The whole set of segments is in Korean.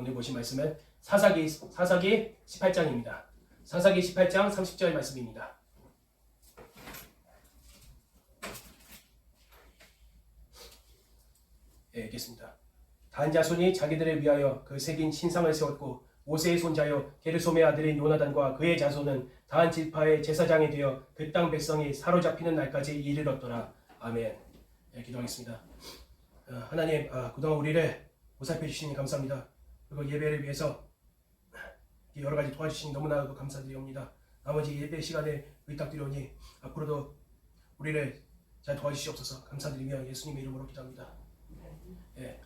오늘 보신 말씀은 사사기 18장입니다. 사사기 18장 30절 말씀입니다. 예, 읽겠습니다. 단 자손이 자기들을 위하여 그 새긴 신상을 세웠고 모세의 손자여 게르솜의 아들인 요나단과 그의 자손은 단 지파의 제사장이 되어 그 땅 백성이 사로잡히는 날까지 이르렀더라. 아멘. 예, 기도하겠습니다. 하나님, 그동안 우리를 보살펴 주시니 감사합니다. 그리고 예배를 위해서 여러 가지 도와주시니 너무나 감사드리옵니다. 나머지 예배 시간에 의탁드리오니 앞으로도 우리를 잘 도와주시옵소서. 감사드리며 예수님의 이름으로 기도합니다. 예,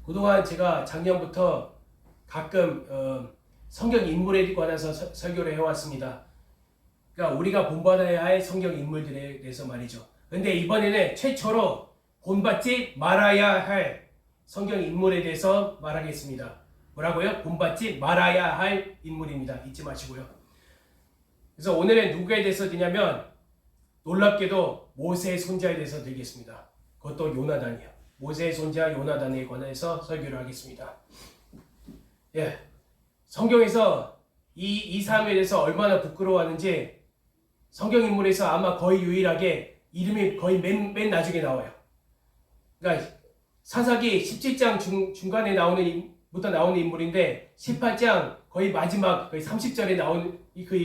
그동안 제가 작년부터 가끔 성경 인물에 관해서 설교를 해왔습니다. 그러니까 우리가 본받아야 할 성경 인물들에 대해서 말이죠. 근데 이번에는 최초로 본받지 말아야 할 성경 인물에 대해서 말하겠습니다. 뭐라고요? 본받지 말아야 할 인물입니다. 잊지 마시고요. 그래서 오늘은 누구에 대해서 드냐면 놀랍게도 모세의 손자에 대해서 드리겠습니다. 그것도 요나단이요. 모세의 손자 요나단에 관해서 설교를 하겠습니다. 예, 성경에서 이 사람에 대해서 얼마나 부끄러워하는지 성경 인물에서 아마 거의 유일하게 이름이 거의 맨 나중에 나와요. 그러니까 사사기 17장 중간에 부터 나오는 인물인데 18장 거의 마지막 거의 30절에 나온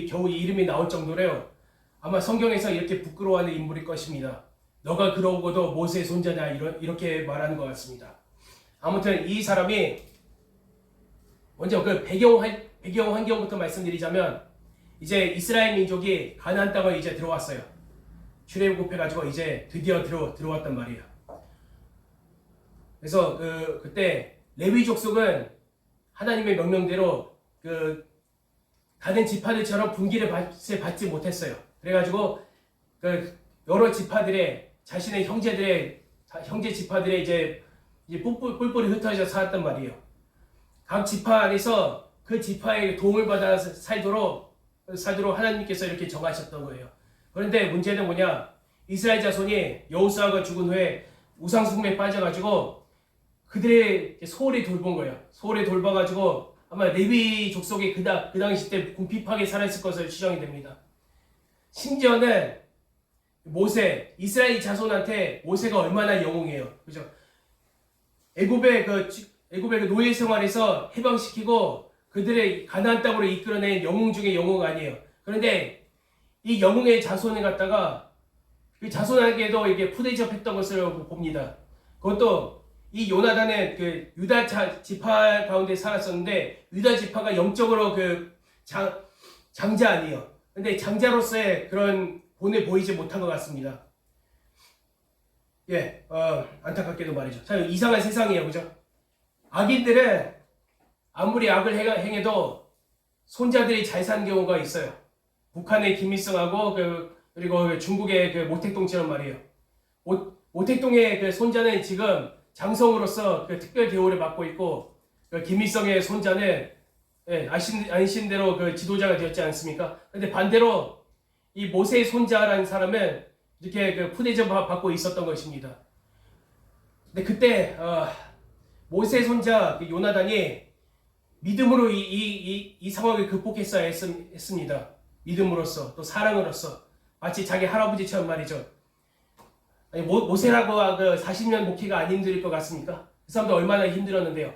겨우 이름이 나올 정도로요. 아마 성경에서 이렇게 부끄러워하는 인물일 것입니다. 너가 그러고도 모세의 손자냐 이렇게 말하는 것 같습니다. 아무튼 이 사람이 먼저 그 배경 환경부터 말씀드리자면 이제 이스라엘 민족이 가나안 땅을 이제 들어왔어요. 출애굽해가지고 이제 드디어 들어왔단 말이에요. 그래서 그때 레위 족속은 하나님의 명령대로 다른 지파들처럼 분기를 받지 못했어요. 그래가지고 여러 지파들의 자신의 형제 지파들의 이제 뿔뿔이 흩어져 살았단 말이에요. 각 지파 안에서 그 지파의 도움을 받아 살도록 하나님께서 이렇게 정하셨던 거예요. 그런데 문제는 뭐냐? 이스라엘 자손이 여호수아가 죽은 후에 우상숭배에 빠져가지고 그들의 소홀히 돌본 거예요. 소홀히 돌봐가지고 아마 레위 족속이 그 당시 때 궁핍하게 살았을 것으로 추정이 됩니다. 심지어는 이스라엘 자손한테 모세가 얼마나 영웅이에요. 그죠? 애굽의 그 노예 생활에서 해방시키고 그들의 가나안 땅으로 이끌어낸 영웅 중에 영웅 아니에요. 그런데 이 영웅의 자손을 갖다가 그 자손에게도 이게 푸대접했던 것으로 봅니다. 그것도 이 요나단은 그 유다 지파 가운데 살았었는데 유다 지파가 영적으로 장자 아니에요. 근데 장자로서의 그런 본을 보이지 못한 것 같습니다. 예, 안타깝게도 말이죠. 참 이상한 세상이에요, 그죠? 악인들은 아무리 악을 행해도 손자들이 잘 사는 경우가 있어요. 북한의 김일성하고 그리고 중국의 모택동처럼 말이에요. 모택동의 손자는 지금 장성으로서 특별 대우를 받고 있고 김일성의 손자는 아시는 대로 지도자가 되었지 않습니까? 근데 반대로 이 모세의 손자라는 사람은 이렇게 푸대접 받고 있었던 것입니다. 근데 그때 모세의 손자 요나단이 믿음으로 이 상황을 극복했어야 했습니다. 믿음으로써 또 사랑으로써 마치 자기 할아버지처럼 말이죠. 아니, 모세라고 40년 목회가 안 힘들 것 같습니까? 그 사람도 얼마나 힘들었는데요.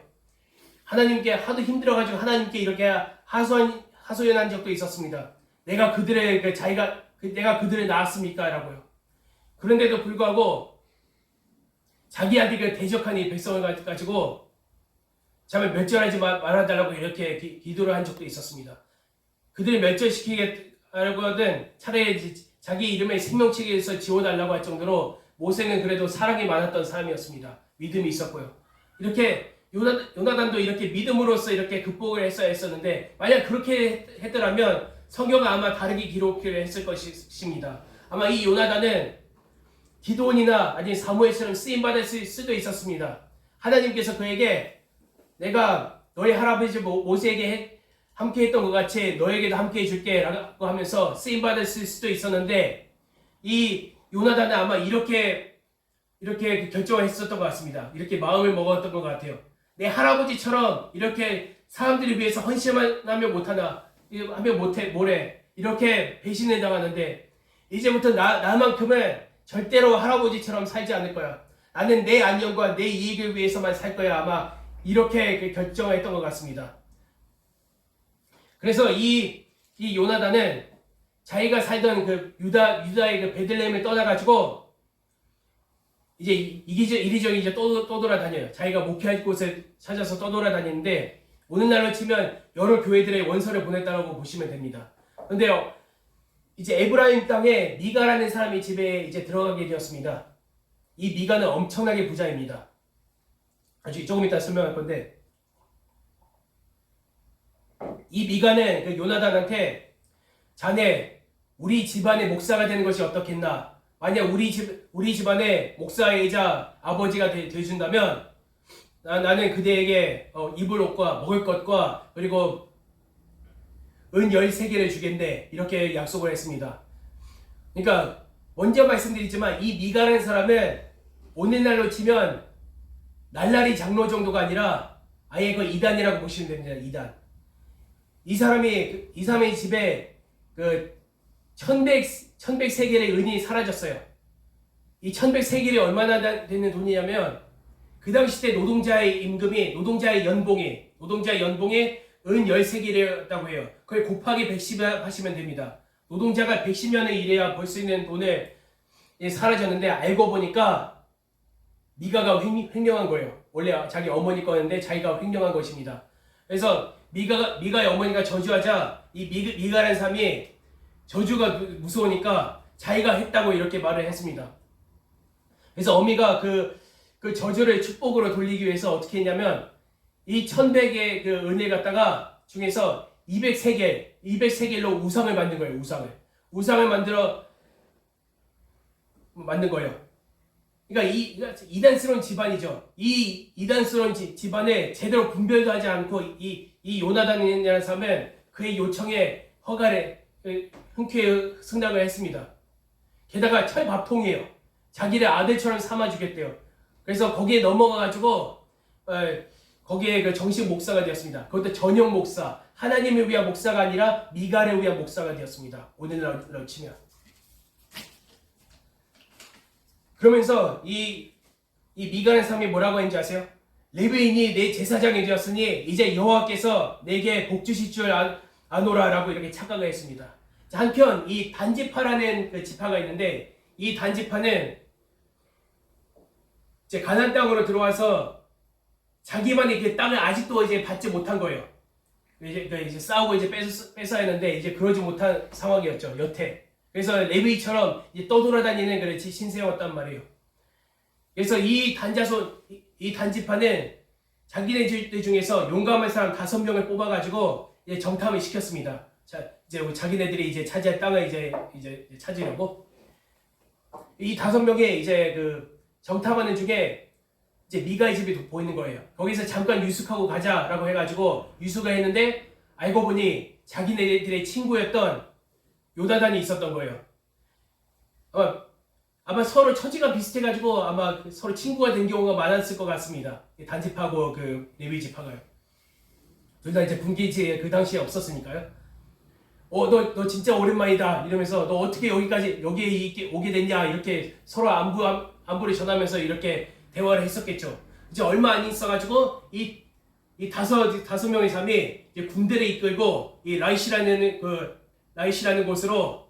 하나님께 하도 힘들어가지고 하나님께 이렇게 하소연한 적도 있었습니다. 내가 그들을 낳았습니까? 라고요. 그런데도 불구하고 자기한테 대적한 이 백성을 가지고 제발 멸절하지 말아달라고 이렇게 기도를 한 적도 있었습니다. 그들을 멸절시키려고 하든 차라리 자기 이름의 생명책에서 지워달라고 할 정도로 모세는 그래도 사랑이 많았던 사람이었습니다. 믿음이 있었고요. 이렇게 요나단도 이렇게 믿음으로써 이렇게 극복을 했어야 했었는데 만약 그렇게 했더라면 성경은 아마 다르게 기록을 했을 것입니다. 아마 이 요나단은 기드온이나 아니면 사무엘처럼 쓰임받을 수도 있었습니다. 하나님께서 그에게 내가 너희 할아버지 모세에게 함께 했던 것 같이 너에게도 함께 해줄게 라고 하면서 쓰임받을 수도 있었는데 이 요나단은 아마 이렇게 결정을 했었던 것 같습니다. 이렇게 마음을 먹었던 것 같아요. 내 할아버지처럼 이렇게 사람들을 위해서 헌신하면 못하나, 하면 못해, 뭐래. 이렇게 배신을 당하는데, 이제부터 나만큼은 절대로 할아버지처럼 살지 않을 거야. 나는 내 안녕과 내 이익을 위해서만 살 거야. 아마 이렇게 결정했던 것 같습니다. 그래서 이 요나단은 자기가 살던 그 유다의 그 베들레헴을 떠나가지고 이제 이리저리 이제 또 돌아다녀요. 자기가 목회할 곳을 찾아서 떠돌아다니는데 오늘날로 치면 여러 교회들의 원서를 보냈다고 보시면 됩니다. 근데요, 이제 에브라임 땅에 미가라는 사람이 집에 이제 들어가게 되었습니다. 이 미가는 엄청나게 부자입니다. 아주 조금 이따 설명할 건데, 이 미가는 그 요나단한테 자네 우리 집안의 목사가 되는 것이 어떻겠나? 만약 우리 집안의 목사이자 아버지가 되준다면 나는 그대에게 입을 옷과 먹을 것과 그리고 은 13개를 주겠네. 이렇게 약속을 했습니다. 그러니까 먼저 말씀드리지만 이 미가라는 사람은 오늘날로 치면 날라리 장로 정도가 아니라 아예 그 이단이라고 보시면 됩니다. 이단. 이 사람의 집에 그 1100세겔의 은이 사라졌어요. 이 1100세겔이 얼마나 되는 돈이냐면 그 당시 때 노동자의 연봉이 은 13개이었다고 해요. 그걸 곱하기 110 하시면 됩니다. 노동자가 110년을 일해야 벌 수 있는 돈을 사라졌는데 알고 보니까 미가가 횡령한 거예요. 원래 자기 어머니 거였는데 자기가 횡령한 것입니다. 그래서 미가의 어머니가 저주하자 이 미가라는 사람이 저주가 무서우니까 자기가 했다고 이렇게 말을 했습니다. 그래서 어미가 그 저주를 축복으로 돌리기 위해서 어떻게 했냐면 이 1100의 그 은을 갖다가 중에서 200세겔로 우상을 만든 거예요. 우상을 만든 거예요. 그러니까 이단스러운 집안이죠. 이 이단스러운 집안에 제대로 분별도 하지 않고 이 요나단이라는 사람은 그의 요청에 흔쾌히 승낙을 했습니다. 게다가 철밥통이에요. 자기를 아들처럼 삼아주겠대요. 그래서 거기에 넘어가가지고 거기에 그 정식 목사가 되었습니다. 그것도 전용 목사, 하나님을 위한 목사가 아니라 미가를 위한 목사가 되었습니다. 오늘날로 치면. 그러면서 이 미가라는 사람이 뭐라고 했는지 아세요? 레위인이 내 제사장이 되었으니 이제 여호와께서 내게 복 주실 줄 아노라라고 이렇게 착각을 했습니다. 한편 이 단지파라는 그 지파가 있는데 이 단지파는 이제 가나안 땅으로 들어와서 자기만의 그 땅을 아직도 이제 받지 못한 거예요. 이제 싸우고 이제 뺏어야 했는데 이제 그러지 못한 상황이었죠. 여태. 그래서 레위처럼 이제 떠돌아다니는 그런 신세였단 말이에요. 그래서 이 단지파는 자기네들 중에서 용감한 사람 5명을 뽑아가지고 이제 정탐을 시켰습니다. 자, 이제 자기네들이 이제 차지할 땅을 이제 찾으려고 이 5명의 이제 그 정탐하는 중에 이제 미가의 집이 보이는 거예요. 거기서 잠깐 유숙하고 가자라고 해가지고 유숙을 했는데 알고 보니 자기네들의 친구였던 요나단이 있었던 거예요. 아마 서로 처지가 비슷해가지고 아마 서로 친구가 된 경우가 많았을 것 같습니다. 단지파고 그 레위 지파가요. 둘 다 이제 분기지에 그 당시에 없었으니까요. 너 진짜 오랜만이다 이러면서 너 어떻게 여기에 오게 됐냐 이렇게 서로 안부를 전하면서 이렇게 대화를 했었겠죠. 이제 얼마 안 있어가지고 이 다섯 명의 사람이 이제 군대를 이끌고 이 라이스라는 곳으로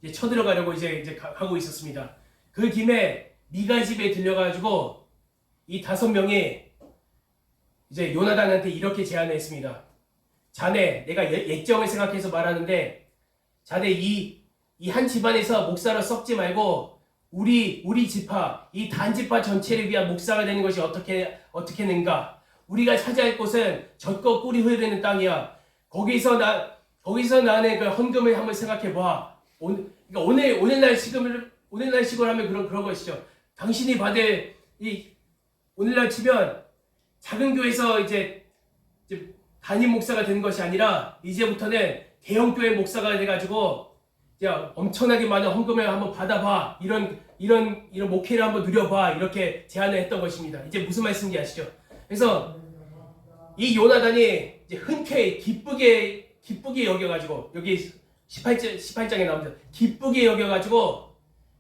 이제 쳐들어가려고 이제 가고 있었습니다. 그 김에 미가 집에 들려가지고 이 5명이 이제 요나단한테 이렇게 제안을 했습니다. 자네, 내가 예정을 생각해서 말하는데, 자네 이 한 집안에서 목사로 썩지 말고 우리 지파, 이 단지파 전체를 위한 목사가 되는 것이 어떻게는가? 우리가 차지할 곳은 젖과 꿀이 흐르는 땅이야. 거기서 나는 그 헌금을 한번 생각해 봐. 그러니까 오늘날 식으로 하면 그런 것이죠. 당신이 받을 오늘날 치면 작은 교회에서 이제 담임 목사가 되는 것이 아니라 이제부터는 대형 교회 목사가 돼가지고 엄청나게 많은 헌금을 한번 받아봐. 이런 이런 목회를 한번 누려봐 이렇게 제안을 했던 것입니다. 이제 무슨 말씀인지 아시죠? 그래서 이 요나단이 이제 흔쾌히 기쁘게 여겨가지고 여기 18장에 나옵니다. 기쁘게 여겨가지고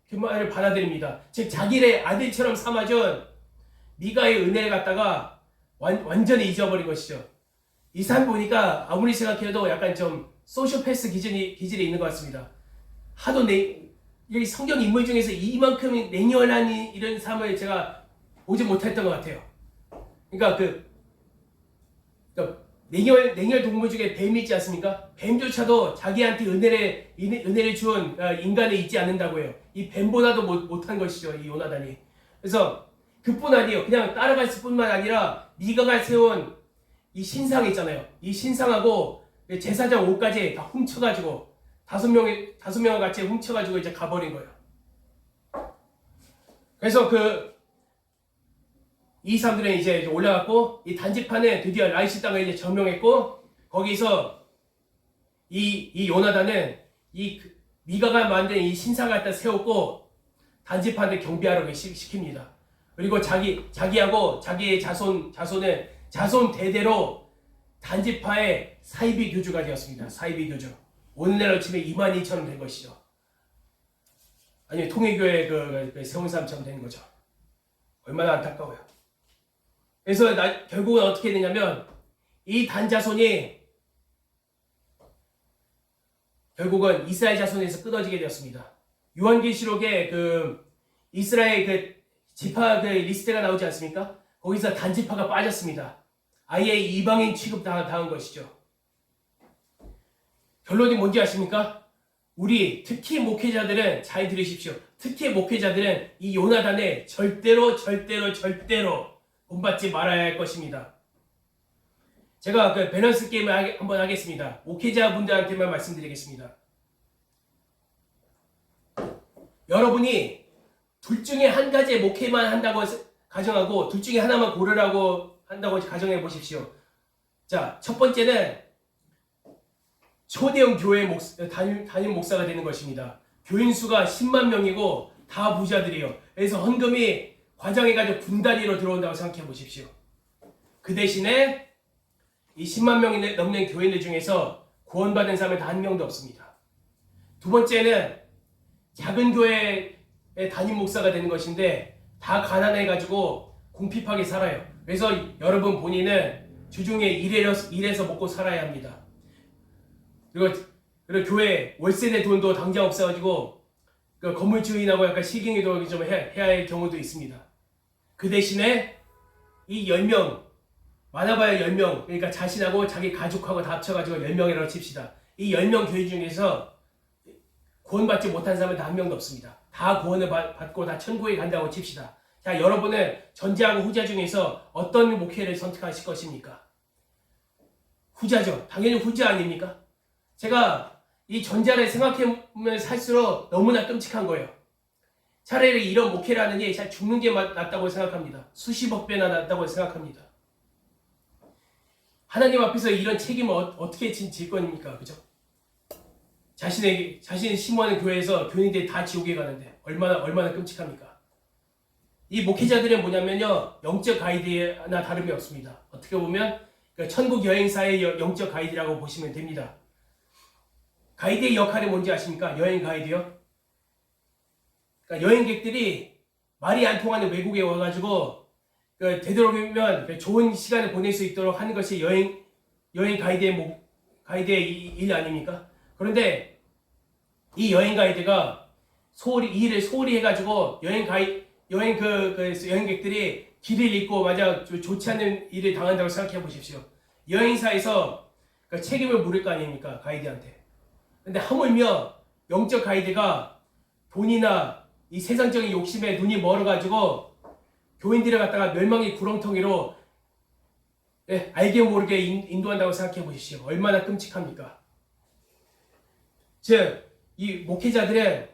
그 말을 받아들입니다. 즉 자기의 아들처럼 삼아준 미가의 은혜를 갖다가 완전히 잊어버린 것이죠. 이 사람 보니까 아무리 생각해도 약간 좀 소시오패스 기질이 있는 것 같습니다. 하도 이 성경 인물 중에서 이만큼 냉혈한 이런 삶을 제가 보지 못했던 것 같아요. 그러니까 냉혈 동물 중에 뱀이 있지 않습니까? 뱀조차도 자기한테 은혜를 준 인간을 잊지 않는다고 해요. 이 뱀보다도 못한 것이죠, 이 요나단이. 그래서 그뿐 아니에요. 그냥 따라갈 뿐만 아니라 미가가 세운 이 신상 있잖아요. 이 신상하고 제사장 옷까지 다 훔쳐가지고 다섯 명을 같이 훔쳐가지고 이제 가버린 거예요. 그래서 이 사람들은 이제 올라갔고 이 단지판에 드디어 라이시 땅을 이제 점령했고 거기서 이 요나단은 이 미가가 만든 이 신상을 갖다 세웠고 단지판을 경비하라고 시킵니다. 그리고 자기하고 자기의 자손 대대로 단지파의 사이비 교주가 되었습니다. 사이비 교주. 오늘날로 치면 22,000원 된 것이죠. 아니 통일교회 그 세운 사람처럼 되는 거죠. 얼마나 안타까워요. 그래서 결국은 어떻게 되냐면 이 단자손이 결국은 이스라엘 자손에서 끊어지게 되었습니다. 요한계시록에 이스라엘 지파 리스트가 나오지 않습니까? 거기서 단지파가 빠졌습니다. 아예 이방인 취급당한 것이죠. 결론이 뭔지 아십니까? 우리 특히 목회자들은 잘 들으십시오. 특히 목회자들은 이 요나단에 절대로 본받지 말아야 할 것입니다. 제가 밸런스 게임을 한번 하겠습니다. 목회자분들한테만 말씀드리겠습니다. 여러분이 둘 중에 한 가지의 목회만 한다고 가정하고 둘 중에 하나만 고르라고 한다고 가정해 보십시오. 자, 첫 번째는 초대형 교회 담임 목사가 되는 것입니다. 교인 수가 10만 명이고 다 부자들이에요. 그래서 헌금이 과장해가지고 분단위로 들어온다고 생각해 보십시오. 그 대신에 이 10만 명이 넘는 교인들 중에서 구원받은 사람은 단 한 명도 없습니다. 두 번째는 작은 교회의 담임 목사가 되는 것인데 다 가난해가지고 궁핍하게 살아요. 그래서 여러분 본인은 주중에 일해서 먹고 살아야 합니다. 그리고 교회 월세 낼 돈도 당장 없어가지고 건물 주인하고 약간 시기도 좀 해야 할 경우도 있습니다. 그 대신에 이 10명, 많아봐야 10명, 그러니까 자신하고 자기 가족하고 다 합쳐가지고 10명이라고 칩시다. 이 10명 교회 중에서 구원받지 못한 사람은 단 한 명도 없습니다. 다 구원을 받고 다 천국에 간다고 칩시다. 자, 여러분은 전자하고 후자 중에서 어떤 목회를 선택하실 것입니까? 후자죠. 당연히 후자 아닙니까? 제가 이 전자를 생각해보면 살수록 너무나 끔찍한 거예요. 차라리 이런 목회를 하는 게 죽는 게 낫다고 생각합니다. 수십억 배나 낫다고 생각합니다. 하나님 앞에서 이런 책임을 어떻게 질 겁니까? 그죠? 자신이 심호하는 교회에서 교인들이 다 지옥에 가는데 얼마나 끔찍합니까? 이 목회자들은 뭐냐면요, 영적 가이드나 다름이 없습니다. 어떻게 보면 천국 여행사의 영적 가이드라고 보시면 됩니다. 가이드의 역할이 뭔지 아십니까? 여행 가이드요. 그러니까 여행객들이 말이 안 통하는 외국에 와가지고 되도록이면 좋은 시간을 보낼 수 있도록 하는 것이 여행 가이드의 일 아닙니까? 그런데 이 여행 가이드가 이 일을 소홀히 해가지고 여행객들이 길을 잃고 맞아 좋지 않은 일을 당한다고 생각해 보십시오. 여행사에서 책임을 물을 거 아닙니까? 가이드한테. 근데 하물며 영적 가이드가 돈이나 이 세상적인 욕심에 눈이 멀어가지고 교인들을 갖다가 멸망의 구렁텅이로 알게 모르게 인도한다고 생각해 보십시오. 얼마나 끔찍합니까? 즉, 이 목회자들은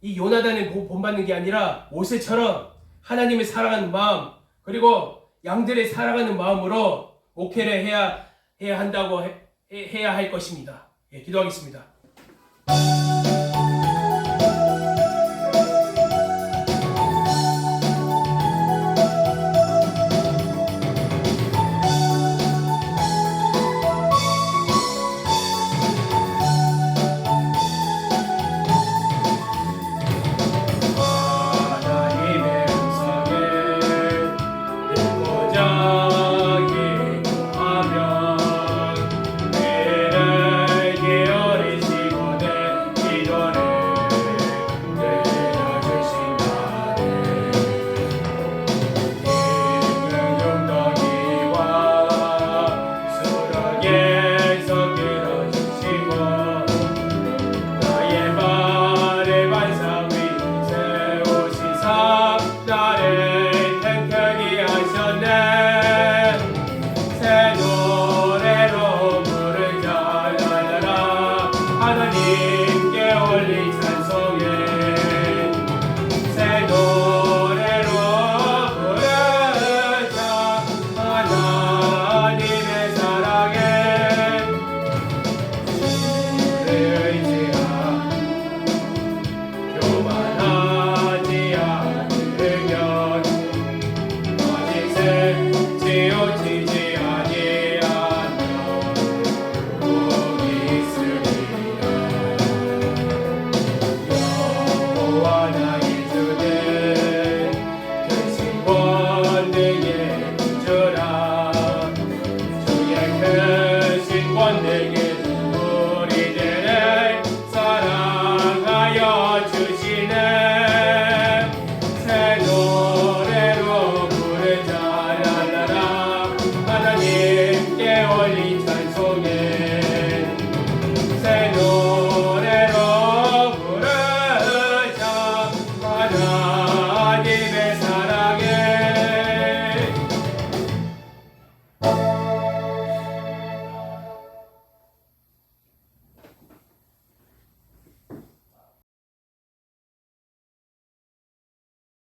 이 요나단을 본받는 게 아니라 모세처럼 하나님을 사랑하는 마음, 그리고 양들을 사랑하는 마음으로 목회를 해야 할 것입니다. 기도하겠습니다.